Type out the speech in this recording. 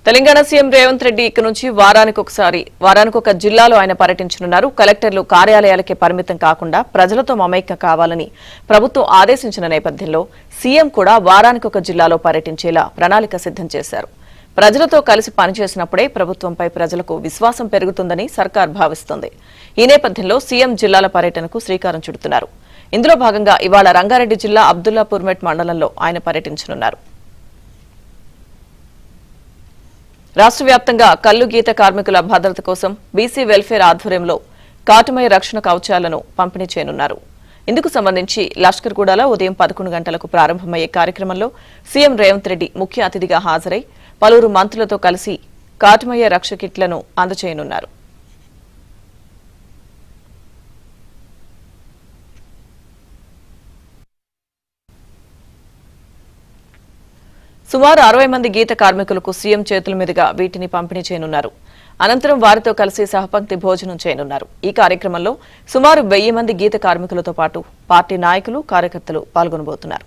Telangana CM Revanth Reddy ఇక నుంచి వారానికి ఒక జిల్లాలో ఆయన పర్యటించనున్నారు. కలెక్టర్లు కార్యాలయాలకే పరిమితం కాకుండా ప్రజలతో మమైక్యం కావాలని ప్రభుత్వం ఆదేశించిన నేపథ్యంలో సీఎం కూడా వారానికి ఒక జిల్లాలో పర్యటించేలా ప్రణాళిక సిద్ధం చేశారు. ప్రజలతో కలిసి పనిచేసినప్పుడే ప్రభుత్వంపై ప్రజలకు విశ్వాసం పెరుగుతుందని సర్కార్ భావిస్తోంది. ఈ నేపథ్యంలో సీఎం జిల్లాల పర్యటనకు శ్రీకారం చుడుతున్నారు. ఇందులో భాగంగా ఇవాళ రంగారెడ్డి జిల్లా అబ్దుల్లాపూర్మెట్ మండలంలో ఆయన పర్యటించనున్నారు. రాష్ట్ర వ్యాప్తంగా కల్లు గీత కార్మికుల భద్రత కోసం బీసీ వెల్ఫేర్ ఆధ్వర్యంలో కాటమయ రక్షణ కవచాలను పంపిణీ చేయనున్నారు. ఇందుకు సంబంధించి లష్కర్గూడలో ఉదయం 11 గంటలకు ప్రారంభమయ్యే కార్యక్రమంలో సీఎం రేవంత్ రెడ్డి ముఖ్య అతిథిగా హాజరై పలువురు మంత్రులతో కలిసి కాటమయ రక్ష కిట్లను అందజేయనున్నారు. సుమారు 60 మంది గీత కార్మికులకు సీఎం చేతుల మీదుగా వీటిని పంపిణీ చేయనున్నారు. అనంతరం వారితో కలిసి సహపంక్తి భోజనం చేయనున్నారు. ఈ కార్యక్రమంలో సుమారు 1000 మంది గీత కార్మికులతో పాటు పార్టీ నాయకులు, కార్యకర్తలు పాల్గొనబోతున్నారు.